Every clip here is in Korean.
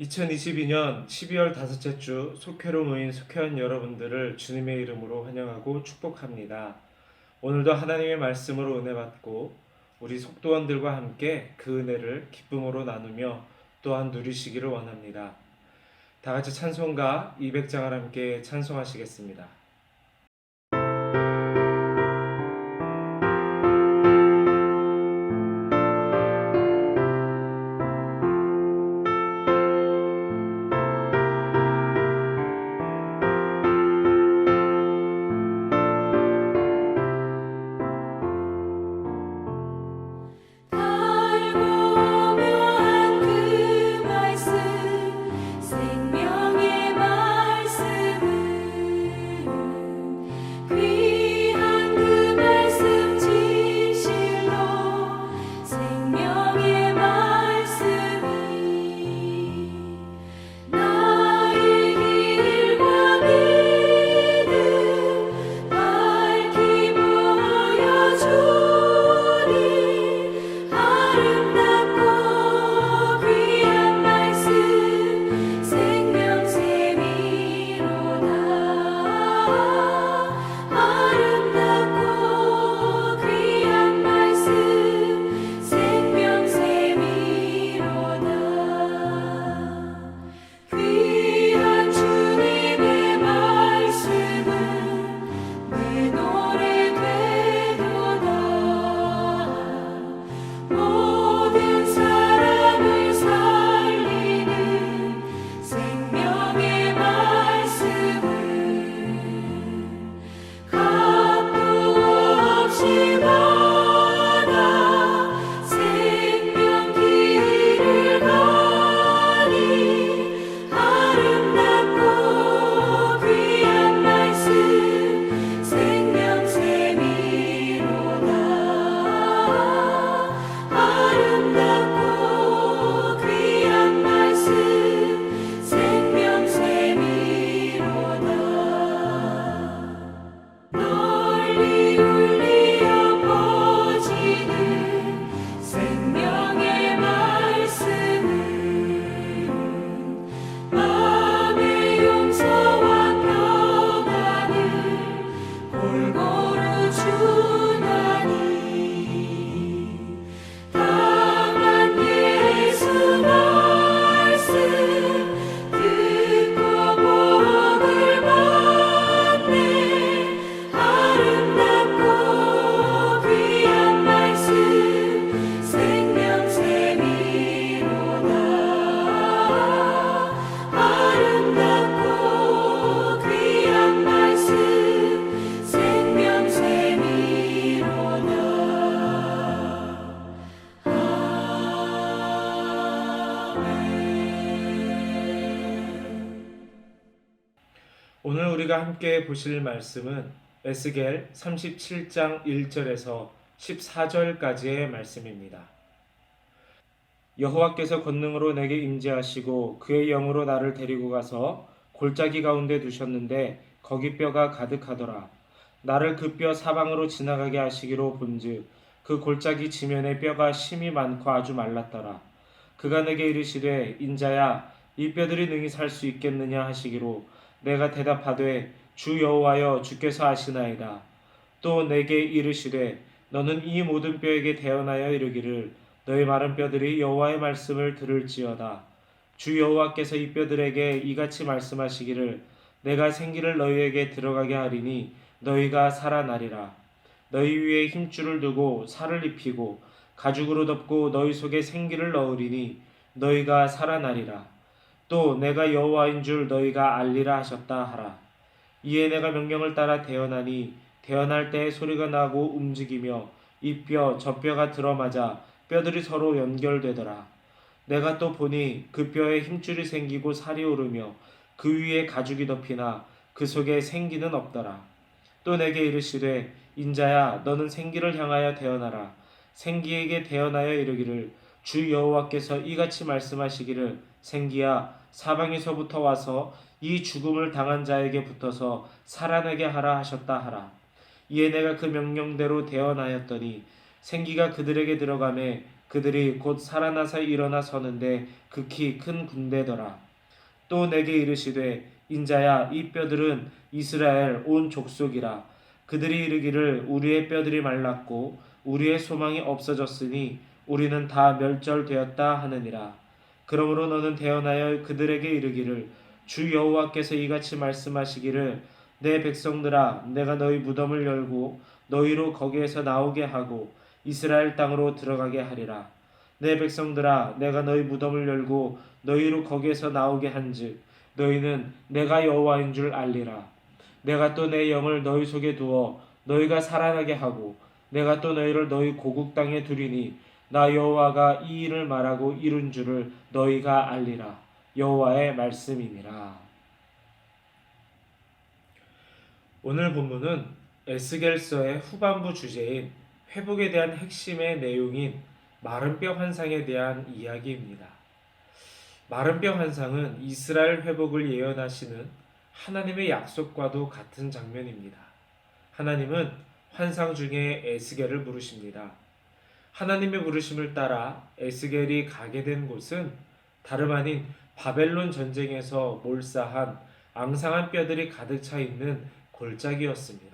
2022년 12월 다섯째 주 속회로 모인 속회원 여러분들을 주님의 이름으로 환영하고 축복합니다. 오늘도 하나님의 말씀으로 은혜 받고 우리 속도원들과 함께 그 은혜를 기쁨으로 나누며 또한 누리시기를 원합니다. 다 같이 찬송가 200장을 함께 찬송하시겠습니다. 오늘 우리가 함께 보실 말씀은 에스겔 37장 1절에서 14절까지의 말씀입니다. 여호와께서 권능으로 내게 임재하시고 그의 영으로 나를 데리고 가서 골짜기 가운데 두셨는데 거기 뼈가 가득하더라. 나를 그 뼈 사방으로 지나가게 하시기로 본즉 그 골짜기 지면에 뼈가 심이 많고 아주 말랐더라. 그가 내게 이르시되 인자야 이 뼈들이 능히 살 수 있겠느냐 하시기로 내가 대답하되 주 여호와여 주께서 아시나이다. 또 내게 이르시되 너는 이 모든 뼈에게 대언하여 이르기를 너희 마른 뼈들이 여호와의 말씀을 들을지어다. 주 여호와께서 이 뼈들에게 이같이 말씀하시기를 내가 생기를 너희에게 들어가게 하리니 너희가 살아나리라. 너희 위에 힘줄을 두고 살을 입히고 가죽으로 덮고 너희 속에 생기를 넣으리니 너희가 살아나리라. 또 내가 여호와인 줄 너희가 알리라 하셨다 하라. 이에 내가 명령을 따라 대언하니 대언할 때에 소리가 나고 움직이며 이 뼈 저 뼈가 들어맞아 뼈들이 서로 연결되더라. 내가 또 보니 그 뼈에 힘줄이 생기고 살이 오르며 그 위에 가죽이 덮이나 그 속에 생기는 없더라. 또 내게 이르시되 인자야 너는 생기를 향하여 대언하라. 생기에게 대언하여 이르기를 주 여호와께서 이같이 말씀하시기를 생기야 사방에서부터 와서 이 죽음을 당한 자에게 붙어서 살아나게 하라 하셨다 하라. 이에 내가 그 명령대로 대언하였더니 생기가 그들에게 들어가매 그들이 곧 살아나서 일어나 서는데 극히 큰 군대더라. 또 내게 이르시되 인자야 이 뼈들은 이스라엘 온 족속이라. 그들이 이르기를 우리의 뼈들이 말랐고 우리의 소망이 없어졌으니 우리는 다 멸절되었다 하느니라. 그러므로 너는 대언하여 그들에게 이르기를 주 여호와께서 이같이 말씀하시기를 내 백성들아 내가 너희 무덤을 열고 너희로 거기에서 나오게 하고 이스라엘 땅으로 들어가게 하리라. 내 백성들아 내가 너희 무덤을 열고 너희로 거기에서 나오게 한즉 너희는 내가 여호와인 줄 알리라. 내가 또 내 영을 너희 속에 두어 너희가 살아나게 하고 내가 또 너희를 너희 고국 땅에 두리니 나 여호와가 이 일을 말하고 이룬 줄을 너희가 알리라. 여호와의 말씀이니라. 오늘 본문은 에스겔서의 후반부 주제인 회복에 대한 핵심의 내용인 마른 뼈 환상에 대한 이야기입니다. 마른 뼈 환상은 이스라엘 회복을 예언하시는 하나님의 약속과도 같은 장면입니다. 하나님은 환상 중에 에스겔을 부르십니다. 하나님의 부르심을 따라 에스겔이 가게 된 곳은 다름 아닌 바벨론 전쟁에서 몰사한 앙상한 뼈들이 가득 차 있는 골짜기였습니다.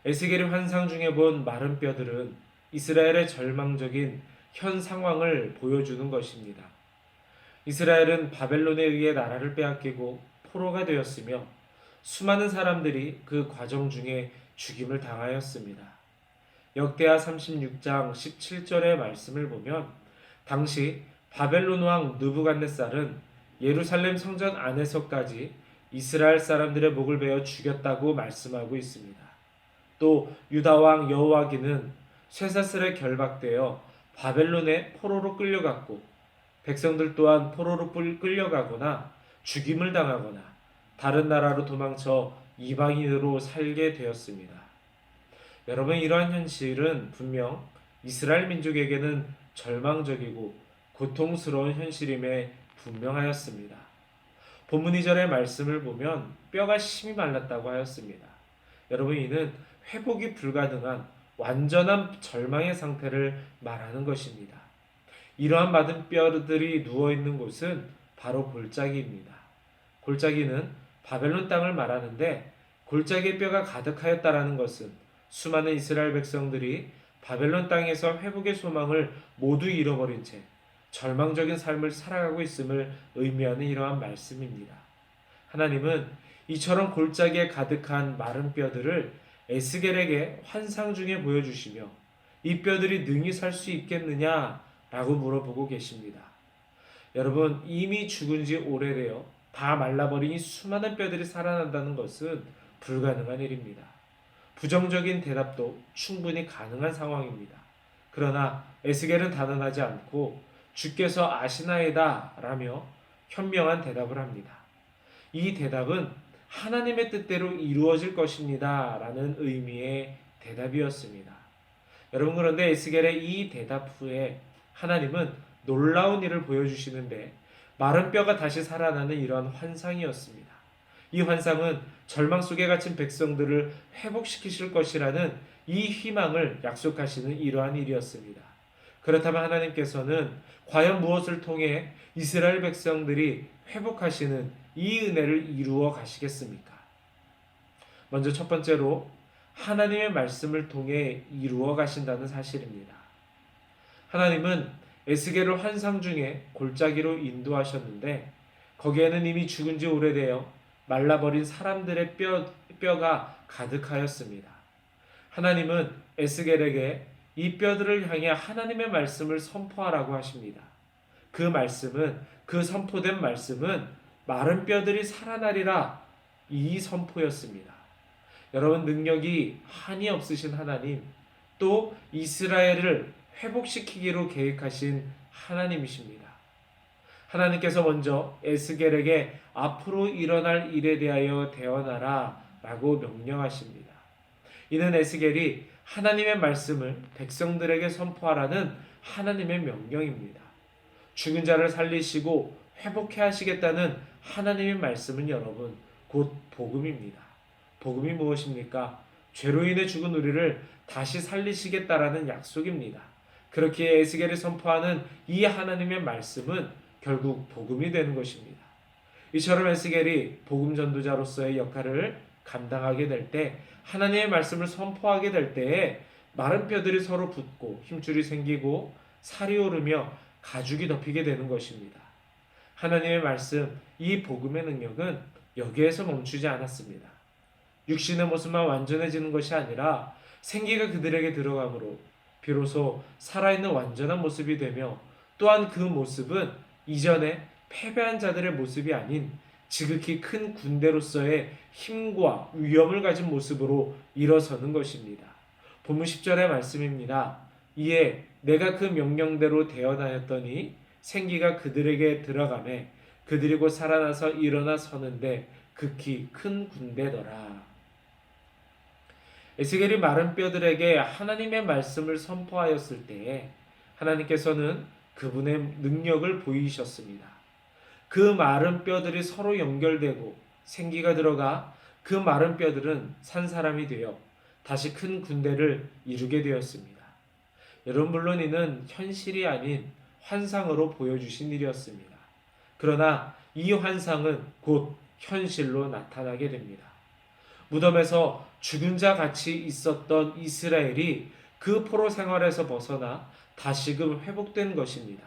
에스겔이 환상 중에 본 마른 뼈들은 이스라엘의 절망적인 현 상황을 보여주는 것입니다. 이스라엘은 바벨론에 의해 나라를 빼앗기고 포로가 되었으며 수많은 사람들이 그 과정 중에 죽임을 당하였습니다. 역대하 36장 17절의 말씀을 보면 당시 바벨론 왕 느부갓네살은 예루살렘 성전 안에서까지 이스라엘 사람들의 목을 베어 죽였다고 말씀하고 있습니다. 또 유다 왕 여호와기는 쇠사슬에 결박되어 바벨론의 포로로 끌려갔고 백성들 또한 포로로 끌려가거나 죽임을 당하거나 다른 나라로 도망쳐 이방인으로 살게 되었습니다. 여러분, 이러한 현실은 분명 이스라엘 민족에게는 절망적이고 고통스러운 현실임에 분명하였습니다. 본문 2절의 말씀을 보면 뼈가 심히 말랐다고 하였습니다. 여러분, 이는 회복이 불가능한 완전한 절망의 상태를 말하는 것입니다. 이러한 마른 뼈들이 누워있는 곳은 바로 골짜기입니다. 골짜기는 바벨론 땅을 말하는데 골짜기에 뼈가 가득하였다라는 것은 수많은 이스라엘 백성들이 바벨론 땅에서 회복의 소망을 모두 잃어버린 채 절망적인 삶을 살아가고 있음을 의미하는 이러한 말씀입니다. 하나님은 이처럼 골짜기에 가득한 마른 뼈들을 에스겔에게 환상 중에 보여주시며 이 뼈들이 능히 살 수 있겠느냐라고 물어보고 계십니다. 여러분, 이미 죽은 지 오래되어 다 말라버린 이 수많은 뼈들이 살아난다는 것은 불가능한 일입니다. 부정적인 대답도 충분히 가능한 상황입니다. 그러나 에스겔은 단언하지 않고 주께서 아시나이다 라며 현명한 대답을 합니다. 이 대답은 하나님의 뜻대로 이루어질 것입니다 라는 의미의 대답이었습니다. 여러분, 그런데 에스겔의 이 대답 후에 하나님은 놀라운 일을 보여주시는데 마른 뼈가 다시 살아나는 이러한 환상이었습니다. 이 환상은 절망 속에 갇힌 백성들을 회복시키실 것이라는 이 희망을 약속하시는 이러한 일이었습니다. 그렇다면 하나님께서는 과연 무엇을 통해 이스라엘 백성들이 회복하시는 이 은혜를 이루어 가시겠습니까? 먼저 첫 번째로 하나님의 말씀을 통해 이루어 가신다는 사실입니다. 하나님은 에스겔을 환상 중에 골짜기로 인도하셨는데 거기에는 이미 죽은 지 오래되어 말라버린 사람들의 뼈가 가득하였습니다. 하나님은 에스겔에게 이 뼈들을 향해 하나님의 말씀을 선포하라고 하십니다. 그 선포된 말씀은 마른 뼈들이 살아나리라, 이 선포였습니다. 여러분, 능력이 한이 없으신 하나님, 또 이스라엘을 회복시키기로 계획하신 하나님이십니다. 하나님께서 먼저 에스겔에게 앞으로 일어날 일에 대하여 대언하라 라고 명령하십니다. 이는 에스겔이 하나님의 말씀을 백성들에게 선포하라는 하나님의 명령입니다. 죽은 자를 살리시고 회복해 하시겠다는 하나님의 말씀은 여러분 곧 복음입니다. 복음이 무엇입니까? 죄로 인해 죽은 우리를 다시 살리시겠다라는 약속입니다. 그렇게 에스겔이 선포하는 이 하나님의 말씀은 결국 복음이 되는 것입니다. 이처럼 에스겔이 복음 전도자로서의 역할을 감당하게 될 때, 하나님의 말씀을 선포하게 될 때에 마른 뼈들이 서로 붙고 힘줄이 생기고 살이 오르며 가죽이 덮이게 되는 것입니다. 하나님의 말씀, 이 복음의 능력은 여기에서 멈추지 않았습니다. 육신의 모습만 완전해지는 것이 아니라 생기가 그들에게 들어가므로 비로소 살아있는 완전한 모습이 되며, 또한 그 모습은 이전에 패배한 자들의 모습이 아닌 지극히 큰 군대로서의 힘과 위엄을 가진 모습으로 일어서는 것입니다. 본문 10절의 말씀입니다. 이에 내가 그 명령대로 대언하였더니 생기가 그들에게 들어가매 그들이 곧 살아나서 일어나 서는데 극히 큰 군대더라. 에스겔이 마른 뼈들에게 하나님의 말씀을 선포하였을 때에 하나님께서는 그분의 능력을 보이셨습니다. 그 마른 뼈들이 서로 연결되고 생기가 들어가 그 마른 뼈들은 산 사람이 되어 다시 큰 군대를 이루게 되었습니다. 여러분, 물론 이는 현실이 아닌 환상으로 보여주신 일이었습니다. 그러나 이 환상은 곧 현실로 나타나게 됩니다. 무덤에서 죽은 자 같이 있었던 이스라엘이 그 포로 생활에서 벗어나 다시금 회복된 것입니다.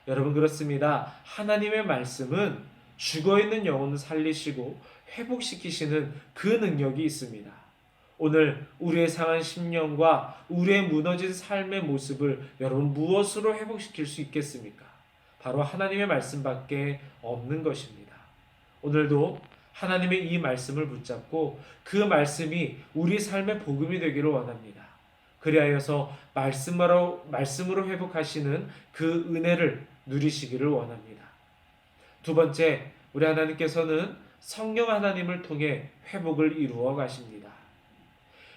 여러분, 그렇습니다. 하나님의 말씀은 죽어있는 영혼을 살리시고 회복시키시는 그 능력이 있습니다. 오늘 우리의 상한 심령과 우리의 무너진 삶의 모습을 여러분 무엇으로 회복시킬 수 있겠습니까? 바로 하나님의 말씀밖에 없는 것입니다. 오늘도 하나님의 이 말씀을 붙잡고 그 말씀이 우리 삶의 복음이 되기를 원합니다. 그리하여서 말씀으로 회복하시는 그 은혜를 누리시기를 원합니다. 두 번째, 우리 하나님께서는 성령 하나님을 통해 회복을 이루어 가십니다.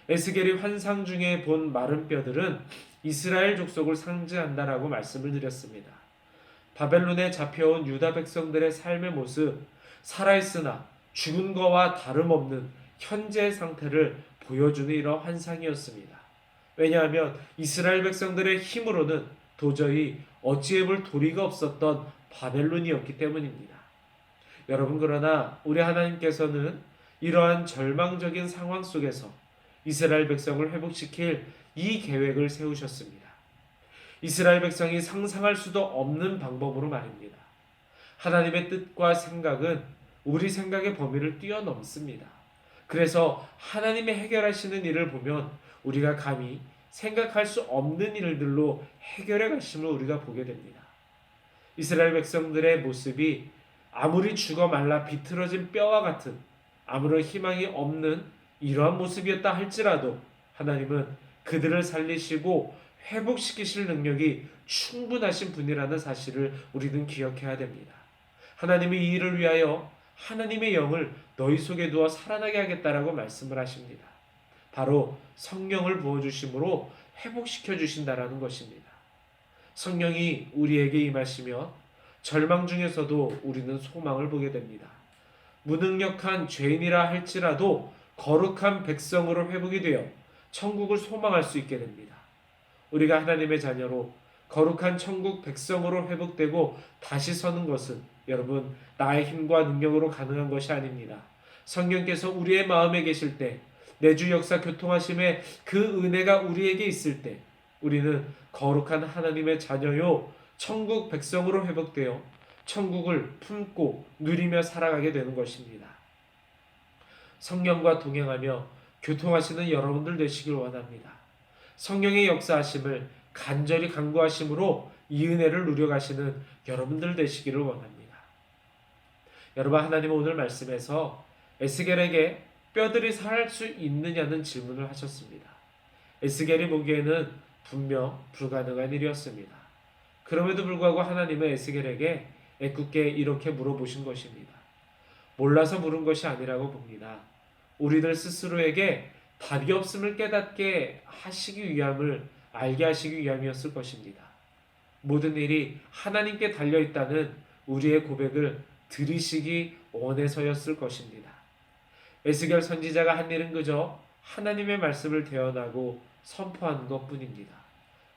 에스겔이 환상 중에 본 마른 뼈들은 이스라엘 족속을 상징한다라고 말씀을 드렸습니다. 바벨론에 잡혀온 유다 백성들의 삶의 모습, 살아있으나 죽은 거와 다름없는 현재의 상태를 보여주는 이런 환상이었습니다. 왜냐하면 이스라엘 백성들의 힘으로는 도저히 어찌해볼 도리가 없었던 바벨론이었기 때문입니다. 여러분, 그러나 우리 하나님께서는 이러한 절망적인 상황 속에서 이스라엘 백성을 회복시킬 이 계획을 세우셨습니다. 이스라엘 백성이 상상할 수도 없는 방법으로 말입니다. 하나님의 뜻과 생각은 우리 생각의 범위를 뛰어넘습니다. 그래서 하나님의 해결하시는 일을 보면 우리가 감히 생각할 수 없는 일들로 해결해 가심을 우리가 보게 됩니다. 이스라엘 백성들의 모습이 아무리 죽어 말라 비틀어진 뼈와 같은 아무런 희망이 없는 이러한 모습이었다 할지라도 하나님은 그들을 살리시고 회복시키실 능력이 충분하신 분이라는 사실을 우리는 기억해야 됩니다. 하나님이 이 일을 위하여 하나님의 영을 너희 속에 두어 살아나게 하겠다라고 말씀을 하십니다. 바로 성령을 부어주심으로 회복시켜 주신다라는 것입니다. 성령이 우리에게 임하시면 절망 중에서도 우리는 소망을 보게 됩니다. 무능력한 죄인이라 할지라도 거룩한 백성으로 회복이 되어 천국을 소망할 수 있게 됩니다. 우리가 하나님의 자녀로 거룩한 천국 백성으로 회복되고 다시 서는 것은 여러분 나의 힘과 능력으로 가능한 것이 아닙니다. 성령께서 우리의 마음에 계실 때, 내주 역사 교통하심의 그 은혜가 우리에게 있을 때 우리는 거룩한 하나님의 자녀요 천국 백성으로 회복되어 천국을 품고 누리며 살아가게 되는 것입니다. 성령과 동행하며 교통하시는 여러분들 되시길 원합니다. 성령의 역사하심을 간절히 간구하심으로 이 은혜를 누려가시는 여러분들 되시기를 원합니다. 여러분, 하나님은 오늘 말씀에서 에스겔에게 뼈들이 살 수 있느냐는 질문을 하셨습니다. 에스겔이 보기에는 분명 불가능한 일이었습니다. 그럼에도 불구하고 하나님은 에스겔에게 애꿎게 이렇게 물어보신 것입니다. 몰라서 물은 것이 아니라고 봅니다. 우리들 스스로에게 답이 없음을 깨닫게 하시기 위함을 알게 하시기 위함이었을 것입니다. 모든 일이 하나님께 달려있다는 우리의 고백을 들으시기 원해서였을 것입니다. 에스겔 선지자가 한 일은 그저 하나님의 말씀을 대언하고 선포하는 것뿐입니다.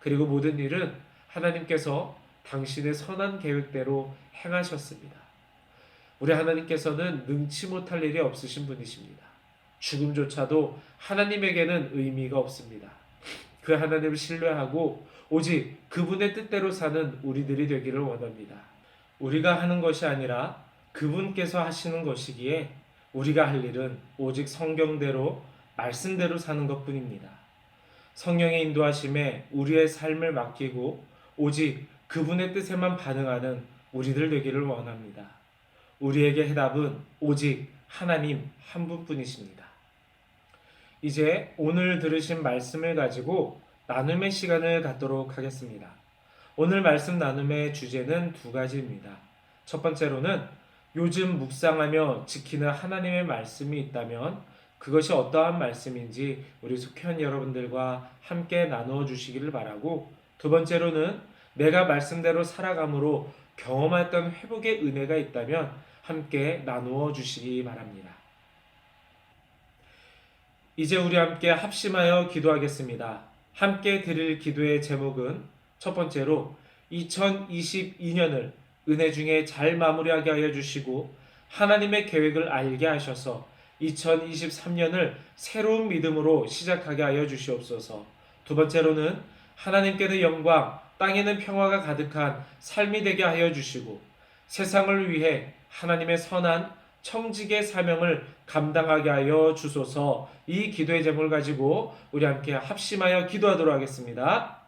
그리고 모든 일은 하나님께서 당신의 선한 계획대로 행하셨습니다. 우리 하나님께서는 능치 못할 일이 없으신 분이십니다. 죽음조차도 하나님에게는 의미가 없습니다. 그 하나님을 신뢰하고 오직 그분의 뜻대로 사는 우리들이 되기를 원합니다. 우리가 하는 것이 아니라 그분께서 하시는 것이기에 우리가 할 일은 오직 성경대로 말씀대로 사는 것뿐입니다. 성령의 인도하심에 우리의 삶을 맡기고 오직 그분의 뜻에만 반응하는 우리들 되기를 원합니다. 우리에게 해답은 오직 하나님 한 분뿐이십니다. 이제 오늘 들으신 말씀을 가지고 나눔의 시간을 갖도록 하겠습니다. 오늘 말씀 나눔의 주제는 두 가지입니다. 첫 번째로는 요즘 묵상하며 지키는 하나님의 말씀이 있다면 그것이 어떠한 말씀인지 우리 속현 여러분들과 함께 나누어 주시기를 바라고, 두 번째로는 내가 말씀대로 살아감으로 경험했던 회복의 은혜가 있다면 함께 나누어 주시기 바랍니다. 이제 우리 함께 합심하여 기도하겠습니다. 함께 드릴 기도의 제목은 첫 번째로 2022년을 은혜 중에 잘 마무리하게 하여 주시고 하나님의 계획을 알게 하셔서 2023년을 새로운 믿음으로 시작하게 하여 주시옵소서. 두 번째로는 하나님께는 영광, 땅에는 평화가 가득한 삶이 되게 하여 주시고 세상을 위해 하나님의 선한 청직의 사명을 감당하게 하여 주소서. 이 기도의 제목을 가지고 우리 함께 합심하여 기도하도록 하겠습니다.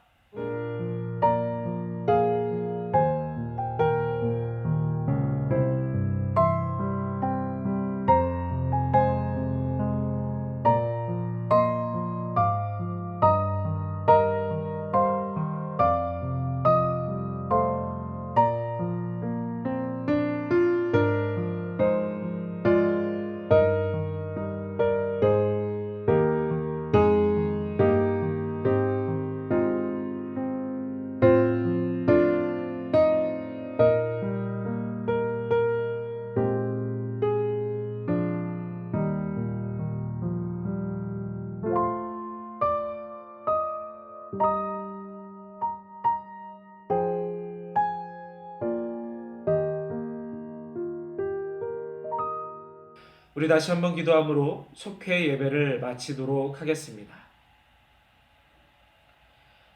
우리 다시 한번 기도함으로 속회 예배를 마치도록 하겠습니다.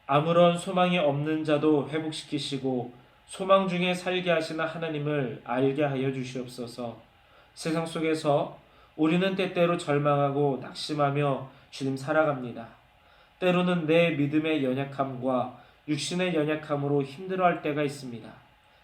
아무런 소망이 없는 자도 회복시키시고 소망 중에 살게 하시는 하나님을 알게 하여 주시옵소서. 세상 속에서 우리는 때때로 절망하고 낙심하며 주님 살아갑니다. 때로는 내 믿음의 연약함과 육신의 연약함으로 힘들어할 때가 있습니다.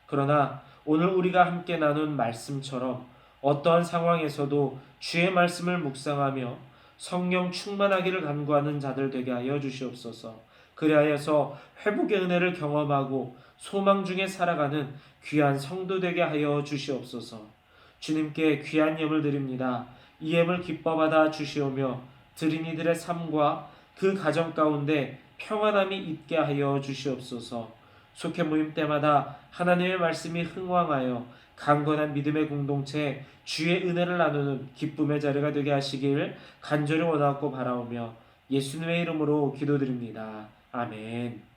그러나 오늘 우리가 함께 나눈 말씀처럼 어떠한 상황에서도 주의 말씀을 묵상하며 성령 충만하기를 간구하는 자들 되게 하여 주시옵소서. 그리하여서 회복의 은혜를 경험하고 소망 중에 살아가는 귀한 성도 되게 하여 주시옵소서. 주님께 귀한 예물 드립니다. 이 예물 기뻐 받아 주시오며 드린 이들의 삶과 그 가정 가운데 평안함이 있게 하여 주시옵소서. 속회 모임 때마다 하나님의 말씀이 흥왕하여 강건한 믿음의 공동체 주의 은혜를 나누는 기쁨의 자리가 되게 하시길 간절히 원하고 바라오며 예수님의 이름으로 기도드립니다. 아멘.